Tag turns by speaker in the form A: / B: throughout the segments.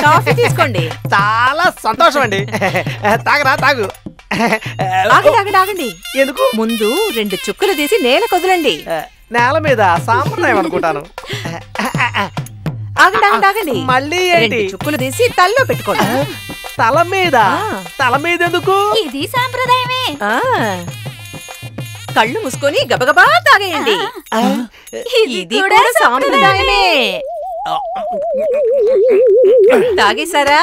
A: Coffee తీసుకోండి.
B: చాలా సంతోషం అండి. తాగరా తాగు.
A: ఆగండి ఆగండి.
B: ఎందుకు?
A: ముందు 2 చుక్కలు తీసి నేల కొదలండి.
B: నేల మీద సాంప్రదాయం అనుకుంటాను.
A: ఆగండి.
B: మళ్ళీ
A: 2 చుక్కలు తీసి తల్లో పెట్టుకోండి.
B: తల మీద? తల మీద ఎందుకు?
C: ఇది సాంప్రదాయమే.
A: కళ్ళు మూసుకొని గబగబా తాగేయండి. ఇది కూడా సాంప్రదాయమే. తాగేశారా?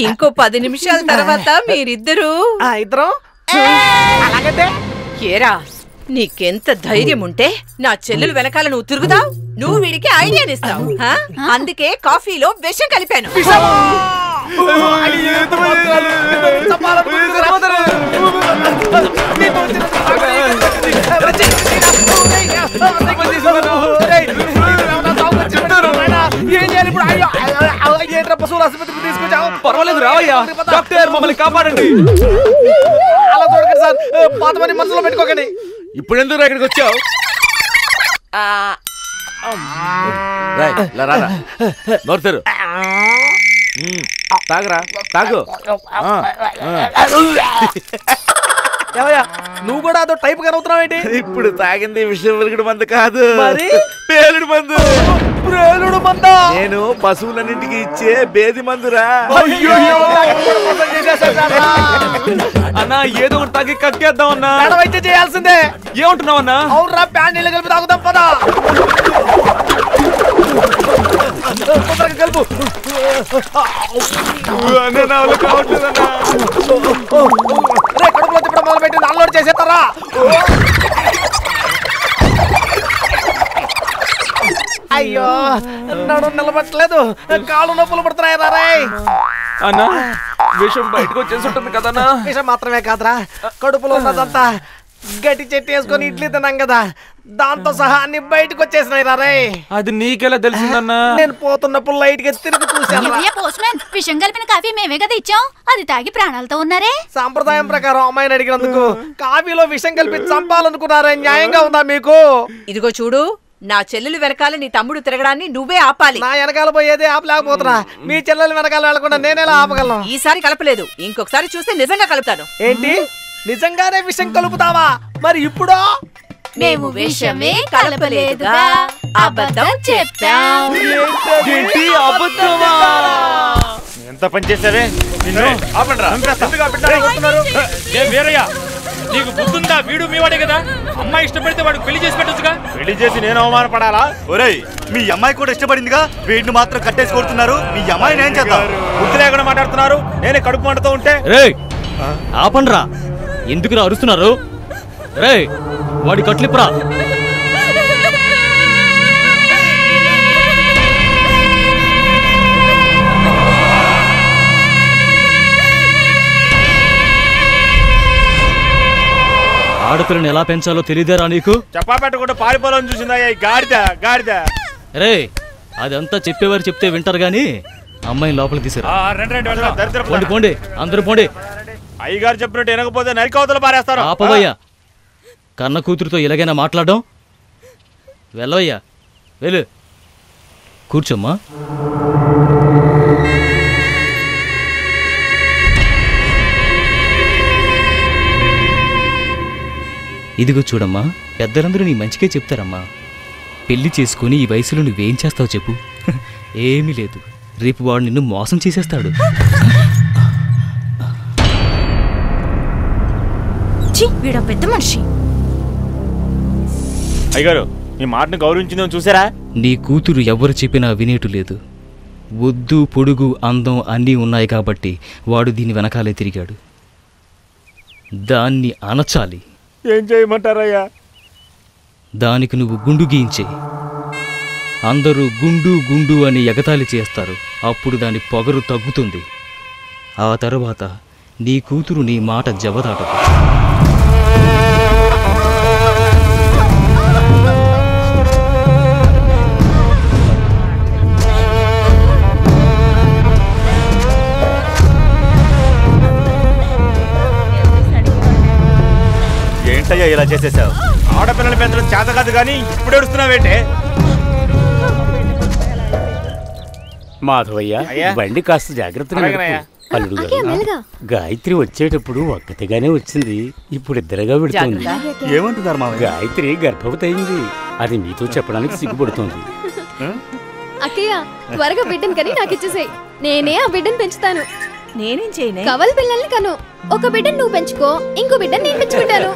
A: ఇంకో 10 నిమిషాల తర్వాత మీరిద్దరూ
B: ఇద్దరు అలాగంటే
A: ఏరా, నీకెంత ధైర్యం ఉంటే నా చెల్లెలు వెనకాల నువ్వు తిరుగుతావు? నువ్వు వీడికి ఐడియానిస్తావు. అందుకే కాఫీలో విషం కలిపాను.
B: పశువుల ఆసుపత్రికి తీసుకొచ్చావు.
D: పర్వాలేదు రావయ్యా, డాక్టర్ మమ్మల్ని కాపాడండి.
B: అలా చూడకండి సార్, పాత పని మనసులో పెట్టుకోకండి.
D: ఇప్పుడు ఎందుకు ఇక్కడికి వచ్చావు? నోరుతారు తాగరా, తాగు.
B: ఏమయ్యా, నువ్వు కూడా అదో టైప్ కనవుతున్నావు ఏంటి?
D: ఇప్పుడు తాగింది విషయం వెలుగుడు మందు కాదు,
B: మరి
D: పేలుడు మందు.
B: ప్రేలుడు మందా?
D: నేను పశువులన్నింటికి ఇచ్చే బేది మందురా. అన్నా ఏదో ఒకటి తాగి కక్కేద్దాం అన్నా.
B: వైద్యం చేయాల్సిందే.
D: ఏమంటున్నావు అన్నా?
B: అవునరా, ప్యాన్ నీళ్ళు కలిపి తాగుదాం పదా. కలుపు. కడుపులో తిప్పడం మొదలు పెట్టి అన్లోడ్ చేసేస్తారా? అయ్యో, నడు నిలబట్టలేదు, కాళ్ళు నొప్పులు పడుతున్నాయి.
D: అన్నా విషం బయటకు వచ్చేసి ఉంటుంది కదన్నా.
B: విషం మాత్రమే కాదురా, కడుపులో ఉన్నదంతా గట్టి చెట్టు వేసుకొని ఇడ్లీ తిన్నాం కదా, దాంతో సహా అన్ని బయటకు వచ్చేసినాయి రా.
D: అది నీకెలా తెలిసిందన్నా?
B: నేను పోతున్నప్పుడు లైట్ గా తిరిగి చూశాను.
C: విషం కలిపిన కాఫీ మేమే కదా ఇచ్చాం, అది తాగి ప్రాణాలతో ఉన్నారే.
B: సాంప్రదాయం ప్రకారం అమ్మాయిని అడిగినందుకు కాఫీలో విషం కలిపి చంపాలనుకున్నారే, న్యాయంగా ఉందా మీకు?
A: ఇదిగో చూడు, నా చెల్లెలు వెనకాల నీ తమ్ముడు తిరగడాన్ని నువ్వే ఆపాలి.
B: నా వెనకాల పోయేదే ఆపలేకపోతున్నా, మీ చెల్లెలు వెనకాల వెళ్లకుండా నేనేలా ఆపగలను?
A: ఈసారి కలపలేదు, ఇంకొకసారి చూస్తే నిజంగా కలుపుతాను.
B: ఏంటి, నిజంగానే విషం కలుపుతావా? మరి ఇప్పుడు
C: మేము విషమే కలపలేదుగా, అబద్ధం చెప్పాం.
D: ఏంటి అబద్ధమా? ఎంత పని చేశారే?
E: వీరయ్య, నీకు గుర్తుందా? వీడు మీవాడే కదా, అమ్మాయి ఇష్టపడితే వాడు పెళ్లి చేసి పెట్టొచ్చుగా.
D: పెళ్లి చేసి నేను అవమానపడాలా?
F: ఒరేయ్, మీ అమ్మాయి కూడా ఇష్టపడిందిగా, వీడిని మాత్రం కట్టేసి కొడుతున్నారు. మీ అమ్మాయిని ఏం చేద్దాం?
D: గుర్తు లేకుండా మాట్లాడుతున్నారు. నేనే కడుపు మంటతో ఉంటే.
E: ఆపండ్రా, ఎందుకురా అరుస్తున్నారు? రే, వాడి కట్లిపురా. ఆడపిల్లని ఎలా పెంచాలో తెలియదేరా నీకు?
D: చెప్పా పెట్టకుండా పారిపోవాలని చూసిందా గాడిద?
E: రే, అదంతా చెప్పేవారు చెప్తే వింటారు గాని అమ్మాయిని లోపలికి తీసారు. పోండి, అందరూ పోండి.
D: అయ్యగారు చెప్పినట్టు వినకపోతే నరికవతలు పారేస్తారు.
E: ఆపవయ్యా, కన్న కూతురుతో ఇలాగైనా మాట్లాడడం? వెళ్ళవయ్యా, వెళ్ళు. కూర్చోమ్మా. ఇదిగో చూడమ్మా, పెద్దలందరూ నీ మంచిగా చెప్తారమ్మా. పెళ్లి చేసుకుని ఈ వయసులో నువ్వేం చేస్తావు చెప్పు? ఏమీ లేదు, రేపు వాడు నిన్ను మోసం చేసేస్తాడు.
C: వీడ పెద్ద మనిషి.
D: అయ్యగారు, మీ మాటను గౌరవించిందని చూసారా?
E: నీ కూతురు ఎవరు చెప్పినా వినేటు లేదు. ఒద్దు పొడుగు అందం అన్నీ ఉన్నాయి కాబట్టి వాడు దీని వెనకాలే తిరిగాడు. దాన్ని అనచాలి.
D: ఏం చేయమంటారయ్యా?
E: దానికి నువ్వు గుండు గీయించేయి. అందరూ గుండు గుండు అని ఎగతాళి చేస్తారు. అప్పుడు దాని పొగరు తగ్గుతుంది. ఆ తరువాత నీ కూతురు నీ మాట జవదాటదు.
F: ఏంటయ్యా ఇలా చేసేసావు?
D: ఆడపిల్లల పెంచడం చేత కాదు కానీ ఇప్పుడు ఏడుస్తున్నావేంటే?
G: మాధవయ్య బండి కాస్త జాగ్రత్తగా అల్లుడు గారు, గాయత్రి వచ్చేటప్పుడు ఒక్కతిగానే వచ్చింది, ఇప్పుడు ఇద్దరుగా పెడుతుంది.
F: ఏమంటున్నారు మావయ్య?
G: గాయత్రి గర్భవతి అయింది, అది మీతో చెప్పడానికి సిగ్గుపడుతోంది.
H: అక్కయ్య త్వరగా బిడ్డను కని నాకు ఇచ్చేసేయ్, నేనే ఆ బిడ్డను పెంచుతాను.
A: నేనేం చేయనే?
H: కవల పిల్లల్ని కను, ఒక బిడ్డను నువ్వు పెంచుకో, ఇంకో బిడ్డను నేను పెంచుకుంటాను.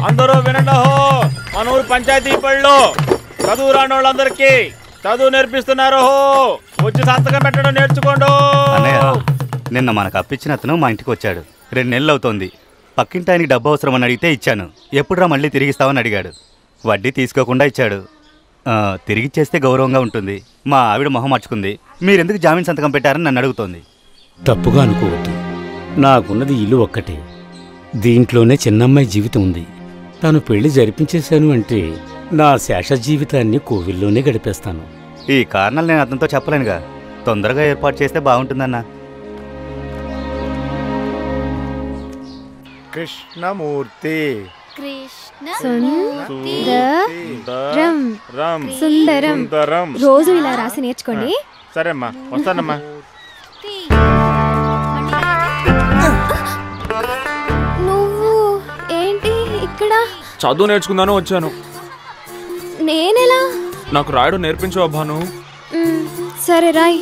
D: అందరూ వినండి, మన ఊరు పంచాయతీ పళ్ళు చదువు రాని వాళ్ళందరికీ చదువు నేర్పిస్తున్నారు. వచ్చి సంతకం పెట్టడం నేర్చుకోండు.
F: నిన్న మనకు అప్పించిన అతను మా ఇంటికి వచ్చాడు. 2 నెలలు అవుతోంది. పక్కింటి ఆయనకి డబ్బు అవసరం అని అడిగితే ఇచ్చాను. ఎప్పుడురా మళ్ళీ తిరిగిస్తావని అడిగాడు. వడ్డీ తీసుకోకుండా ఇచ్చాడు. తిరిగిచ్చేస్తే గౌరవంగా ఉంటుంది. మా ఆవిడ మొహం మార్చుకుంది. మీరెందుకు జామీన్ సంతకం పెట్టారని నన్ను అడుగుతోంది.
G: తప్పుగా అనుకోవద్దు, నాకున్నది ఇల్లు ఒక్కటే, దీంట్లోనే చిన్నమ్మాయి జీవితం ఉంది. తను పెళ్లి జరిపించేశాను అంటే నా శేష జీవితాన్ని కోవిల్లోనే గడిపేస్తాను.
F: ఈ కారణాలు నేను అతనితో చెప్పలేనుగా. తొందరగా ఏర్పాటు చేస్తే బాగుంటుందన్నా.
D: కృష్ణమూర్తి
H: సుందరం రోజు ఇలా రాసి నేర్చుకోండి.
D: సరే అమ్మా, వస్తానమ్మా.
H: నువ్వు ఏంటి ఇక్కడ?
D: చదువు నేర్చుకుందాను వచ్చాను.
H: నేనెలా?
D: నాకు రాయడం నేర్పించవా భాను?
H: సరే రాయ్.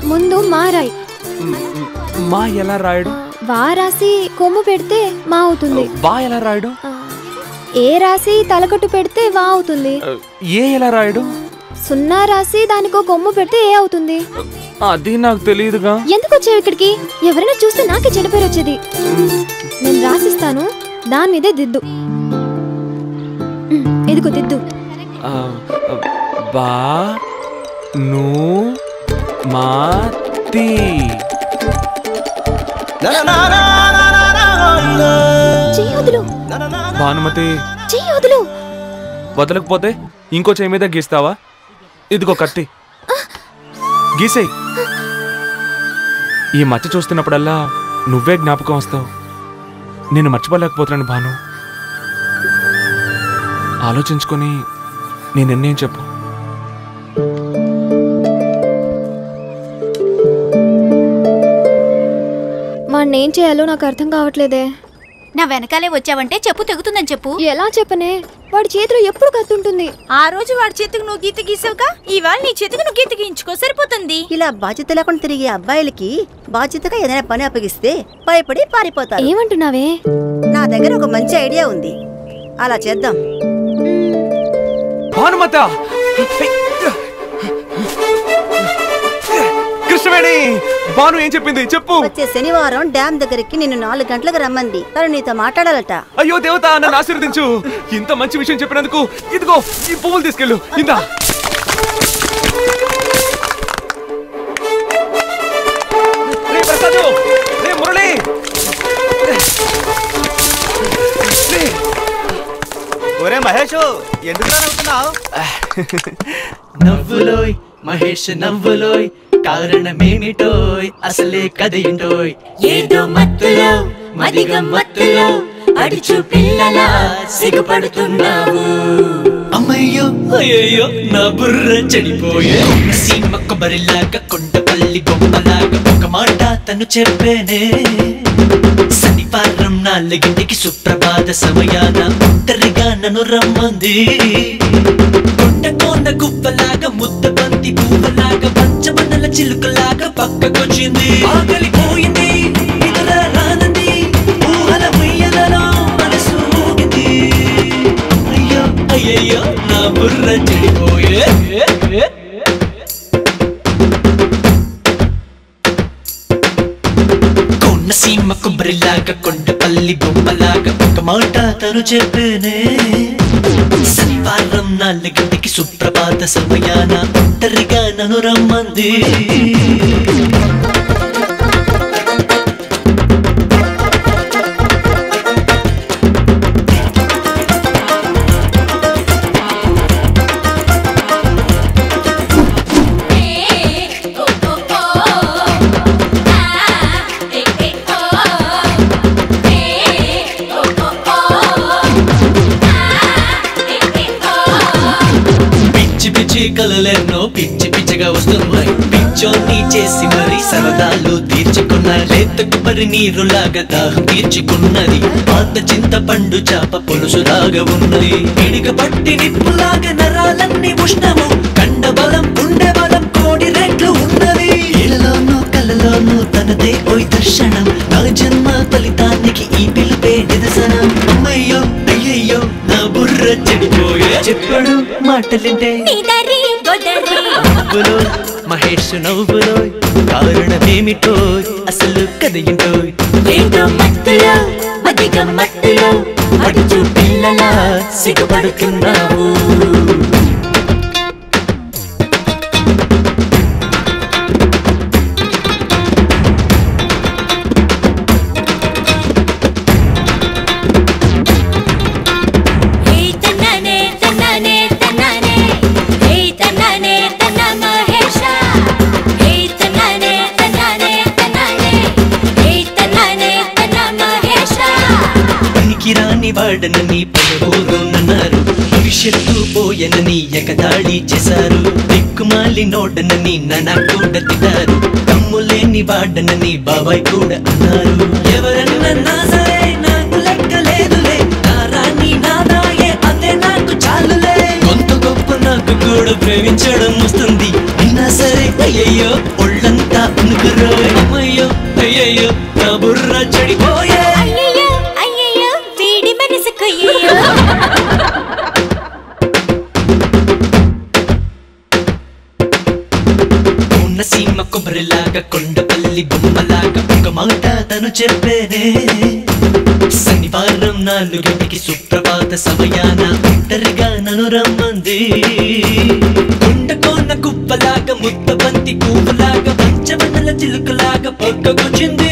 H: ముందు మా రాయ్.
D: మా ఎలా రాయడు?
H: వా రాసి కొమ్ము పెడితే మా అవుతుంది.
D: వా ఎలా రాయడు?
H: ఏ రాసి తలకట్టు పెడితే వా అవుతుంది.
D: ఏ ఎలా రాయడు?
H: సున్నా రాసి దానికో కొమ్ము పెడితే ఏ అవుతుంది.
D: అది నాకు తెలియదుగా.
H: ఎందుకు వచ్చావు ఇక్కడికి? ఎవరైనా చూస్తే నాకే చెడు పేరు వచ్చేది. నేను రాసిస్తాను, దాని మీదే దిద్దు. ఇదిగో దిద్దు.
D: బా ను మా తి. భానుమతి, వదలకపోతే ఇంకో చేయి మీద గీస్తావా? ఇదిగో కత్తి, గీసేయ్. ఈ మచ్చ చూస్తున్నప్పుడల్లా నువ్వే జ్ఞాపకం వస్తావు. నేను మర్చిపోలేకపోతున్నాను భాను. ఆలోచించుకొని నీ నిర్ణయం చెప్పు.
H: వాడిని ఏం చేయాలో నాకు అర్థం కావట్లేదే.
C: నా వెనకాలే వచ్చావంటే చెప్పు తెగుతుందని చెప్పు.
H: ఎలా చెప్పనే? వాడి చేతిలో ఎప్పుడు కత్తుంటుంది.
C: ఆ రోజు వాడి చేతికి నువ్వు గీత గీసావుగా, ఇవాళ నీ చేతికి నువ్వు గీత గీయించుకో, సరిపోతుంది.
I: ఇలా బాధ్యత లేకుండా తిరిగే అబ్బాయిలకి బాధ్యతగా ఏదైనా పని అప్పగిస్తే భయపడి పారిపోతారు.
H: ఏమంటున్నావే?
I: నా దగ్గర ఒక మంచి ఐడియా ఉంది, అలా చేద్దాం.
D: భానుమత, కృష్ణవేణి, భాను ఏం చెప్పింది చెప్పు.
I: వచ్చే శనివారం డ్యామ్ దగ్గరికి నిన్ను 4 గంటలకు రమ్మంది. తను నీతో మాట్లాడాలట.
D: అయ్యో దేవత, నన్ను ఆశీర్వదించు. ఇంత మంచి విషయం చెప్పినందుకు ఇదిగో ఈ పువ్వులు తీసుకెళ్ళు. ఇందా. రే ప్రసాదు, రే మురళి,
F: ఒరే మహేష్, ఎందుకు నవ్వుతున్నావు?
J: నవ్వులోయ్ మహేష్ నవ్వులోయ్, కారణమేమిటోయ్ అసలే కదేంటోయ్. ఏదో మత్తులో మదిగం మత్తులో అడిచు పిల్లలా సిగ్గుపడుతున్నావు. అమ్మయ్యో అయ్యో నా బుర్ర చెడిపోయే. సీమ కొబ్బరిలాగా కొండపల్లి బొమ్మలాగా ఒక మాట తను చెప్పేనే. శనివారం 4 సుప్రభాత సమయాన ఒంటరిగా నన్ను రమ్మంది. కొండ గుప్పలాగా ముద్ద బంతి పువ్వులాగా పంచమన్నల చిలుకలాగా పక్కకొచ్చింది. ఆకలిపోయింది, నిద్ర రానంది, ఊహల ఉయ్యలలో మనసు ఊగింది. అయ్యో అయ్యయ్యో నా బుర్ర చెడిపోయే. సీమ కొబ్బరిలాగా కొండపల్లి బొమ్మలాగా ఒక మాట తను చెప్పేనే. శనివారం 4 సుప్రభాత సమయాన ఒంటరిగా నన్ను రమ్మంది. పిచ్చి కలలెన్నో పిచ్చి పిచ్చగా వస్తున్నాయి. పిచ్చోన్ని చేసి మరి సరదాలు తీర్చుకున్న లేతకు పరి నీరులాగా దాహం తీర్చుకున్నది. పాత చింతపండు చాప పులుసులాగా ఉన్నది. పిడిక పట్టి నిప్పులాగా నరాలన్నీ ఉష్ణము. కండ బలం ఉండే బలం కోడి రెట్లు ఉన్నది. ఇళ్ళలోనూ కళ్ళలోనూ తనదే ఓయ్ దర్శనం. నా జన్మ ఫలితానికి ఈ పిలుపే నిదర్శనం. అమ్మయ్యో అయ్యయ్యో నా బుర్ర చెడిపోయే. చెప్పాడు మాటలింటే నవ్వులో మహేష్ నవ్వులో కారణమేమిటో అసలు కథ ఏంటో. ఏంటో మత్తులో అధిక మత్తులో అడుచు పిల్లలా సిగ్గుపడుతున్నావు. రాని వాడనని పలువురున్నారు. భవిష్యత్తు పోయనని ఎగతాళి చేశారు. దిక్కుమాలి నోడనని నాన్న కూడా తిట్టారు. తమ్ములేని వాడనని బాబాయ్ కూడా అన్నారు. ఎవరన్నా సరే నాకు లెక్కలేదులే. నా రాణి నాదాయే అదే నాకు చాలులే. కొంత గొప్ప నాకు కూడా ప్రేమించడం వస్తుంది. అయినా సరే అయ్యయ్యో ఒళ్ళంతా అనుకురో. అమ్మయ్యో అయ్యయ్యో నా బుర్ర చెడిపోయే. ఉన్న సీమ కొబ్బరిలాగా కొండపల్లి బొమ్మలాగా ఒక మాట తను చెప్పేనే. శనివారం 4 సుప్రభాత సమయాన ఒంటరిగా నన్ను రమ్మంది. కొండ కుప్పలాగా ముద్ద బంతి పువ్వులాగా పంచవన్నెల చిలుకలాగా పక్కకొచ్చింది.